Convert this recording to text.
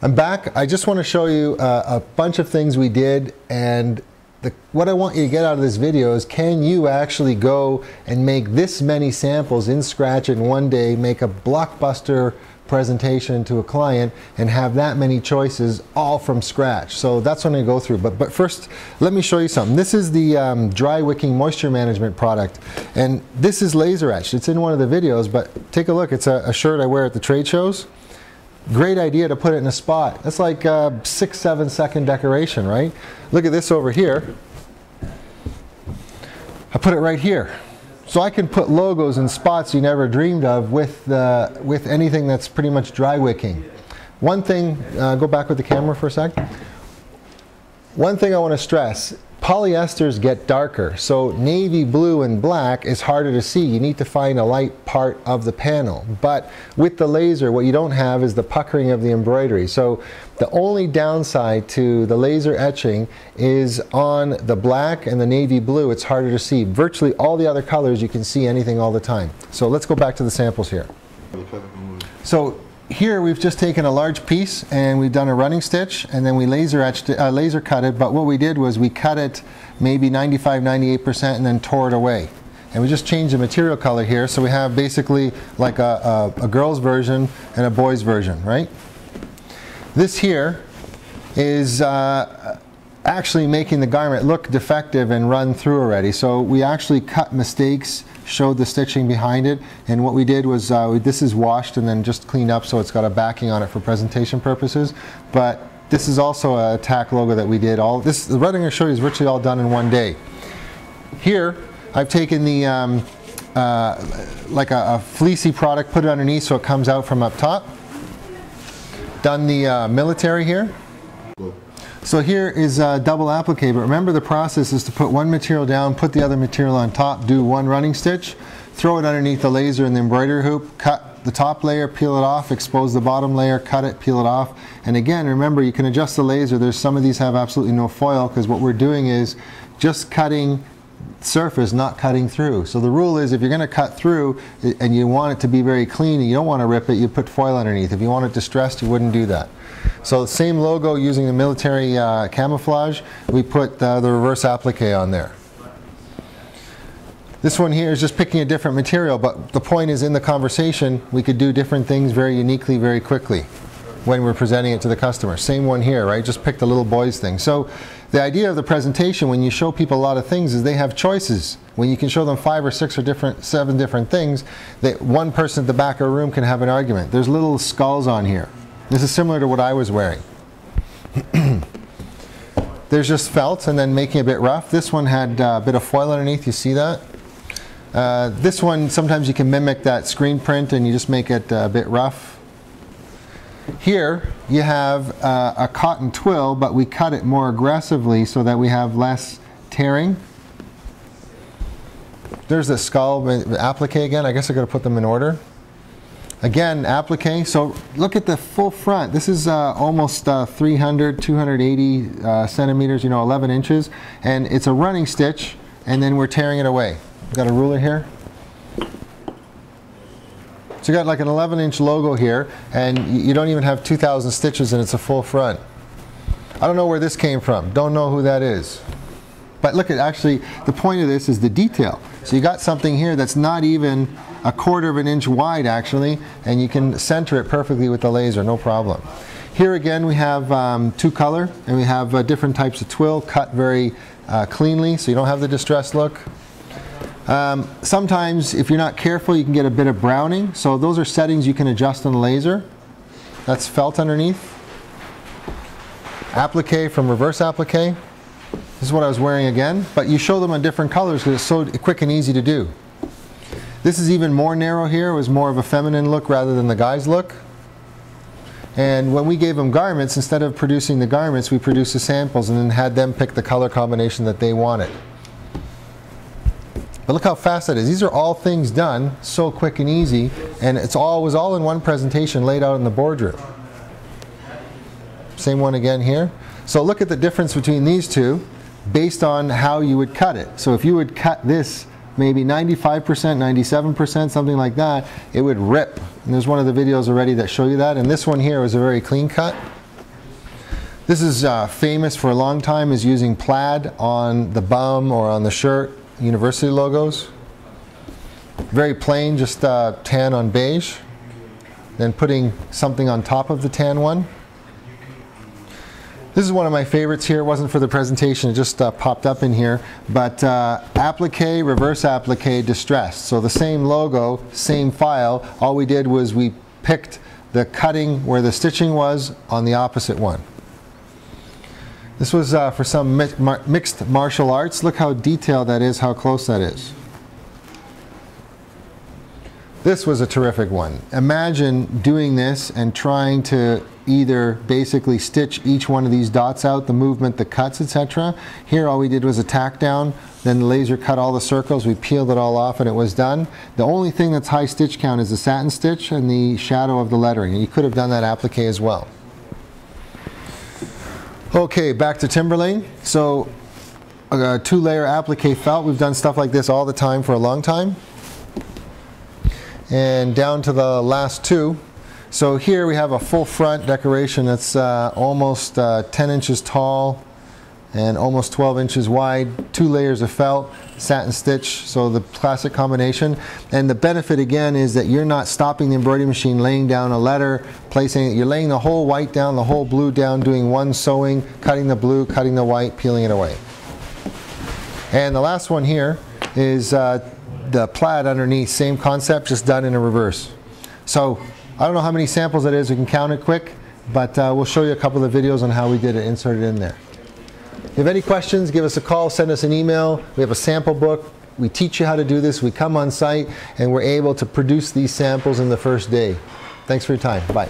I'm back. I just want to show you a bunch of things we did, and what I want you to get out of this video is, can you actually go and make this many samples in Scratch in one day, make a blockbuster presentation to a client, and have that many choices all from scratch? So that's what I'm going to go through. But first, let me show you something. This is the dry wicking moisture management product, and this is laser etched. It's in one of the videos, but take a look. It's a shirt I wear at the trade shows. Great idea to put it in a spot. That's like a 6-7 second decoration, right? Look at this over here. I put it right here. So I can put logos in spots you never dreamed of with anything that's pretty much dry wicking. One thing, go back with the camera for a sec. One thing I want to stress, polyesters get darker, so navy blue and black is harder to see. You need to find a light part of the panel. But with the laser, what you don't have is the puckering of the embroidery. So the only downside to the laser etching is on the black and the navy blue, it's harder to see. Virtually all the other colors you can see anything all the time. So let's go back to the samples here. So here we've just taken a large piece and we've done a running stitch, and then we laser cut it, but what we did was we cut it maybe 95-98% and then tore it away. And we just changed the material color here, so we have basically like a girl's version and a boy's version, right? This here is actually making the garment look defective and run through already. So we actually cut mistakes, showed the stitching behind it, and what we did was this is washed and then just cleaned up, so it's got a backing on it for presentation purposes. But this is also a tack logo that we did. The what I'm going to show you is virtually all done in one day. Here I've taken the like a fleecy product, put it underneath so it comes out from up top. Done the military here. So here is double applique, but remember the process is to put one material down, put the other material on top, do one running stitch, throw it underneath the laser and the embroidery hoop, cut the top layer, peel it off, expose the bottom layer, cut it, peel it off. And again, remember, you can adjust the laser. There's some of these have absolutely no foil, because what we're doing is just cutting surface, not cutting through. So the rule is, if you're going to cut through and you want it to be very clean and you don't want to rip it, you put foil underneath. If you want it distressed, you wouldn't do that. So the same logo using the military camouflage, we put the reverse applique on there. This one here is just picking a different material, but the point is, in the conversation we could do different things very uniquely, very quickly when we're presenting it to the customer. Same one here, right? Just picked a little boy's thing. So the idea of the presentation, when you show people a lot of things, is they have choices. When you can show them 5 or 6 or 7 different things, that one person at the back of a room can have an argument. There's little skulls on here. This is similar to what I was wearing. There's just felt and then making it a bit rough. This one had a bit of foil underneath, you see that? This one, sometimes you can mimic that screen print and you just make it a bit rough. Here you have a cotton twill, but we cut it more aggressively so that we have less tearing. There's the skull applique again. I guess I got to put them in order. Again, applique. So look at the full front. This is almost 280 centimeters, 11 inches. And it's a running stitch, and then we're tearing it away. Got a ruler here. So you got like an 11-inch logo here, and you don't even have 2,000 stitches, and it's a full front. I don't know where this came from. Don't know who that is. But look at, actually, the point of this is the detail. So you got something here that's not even a 1/4 of an inch wide, actually, and you can center it perfectly with the laser, no problem. Here again we have 2 color, and we have different types of twill cut very cleanly, so you don't have the distressed look. Sometimes, if you're not careful, you can get a bit of browning, so those are settings you can adjust on the laser. That's felt underneath. Applique from reverse applique. This is what I was wearing again, but you show them on different colors because it's so quick and easy to do. This is even more narrow here. It was more of a feminine look rather than the guy's look. And when we gave them garments, instead of producing the garments, we produced the samples and then had them pick the color combination that they wanted. But look how fast that is. These are all things done so quick and easy, and it was all in one presentation laid out in the boardroom. Same one again here. So look at the difference between these two based on how you would cut it. So if you would cut this maybe 95%, 97%, something like that, it would rip. And there's one of the videos already that show you that. And this one here was a very clean cut. This is famous for a long time, is using plaid on the bum or on the shirt, university logos. Very plain, just tan on beige. Then putting something on top of the tan one. This is one of my favorites here. It wasn't for the presentation, it just popped up in here. But applique, reverse applique, distressed. So the same logo, same file. All we did was we picked the cutting where the stitching was on the opposite one. This was for some mixed martial arts. Look how detailed that is, how close that is. This was a terrific one. Imagine doing this and trying to either basically stitch each one of these dots out, the movement, the cuts, etc. Here all we did was a tack down, then the laser cut all the circles, we peeled it all off and it was done. The only thing that's high stitch count is the satin stitch and the shadow of the lettering. And you could have done that applique as well. Okay, back to Timberlane. So a 2-layer applique felt. We've done stuff like this all the time for a long time. And down to the last 2. So here we have a full front decoration that's almost 10 inches tall and almost 12 inches wide. 2 layers of felt, satin stitch, so the classic combination. And the benefit again is that you're not stopping the embroidery machine, laying down a letter, placing it. You're laying the whole white down, the whole blue down, doing one sewing, cutting the blue, cutting the white, peeling it away. And the last one here is the plaid underneath, same concept, just done in a reverse. So I don't know how many samples it is, we can count it quick, but we'll show you a couple of videos on how we did it, inserted in there. If you have any questions, give us a call, send us an email. We have a sample book. We teach you how to do this. We come on site and we're able to produce these samples in the first day. Thanks for your time. Bye.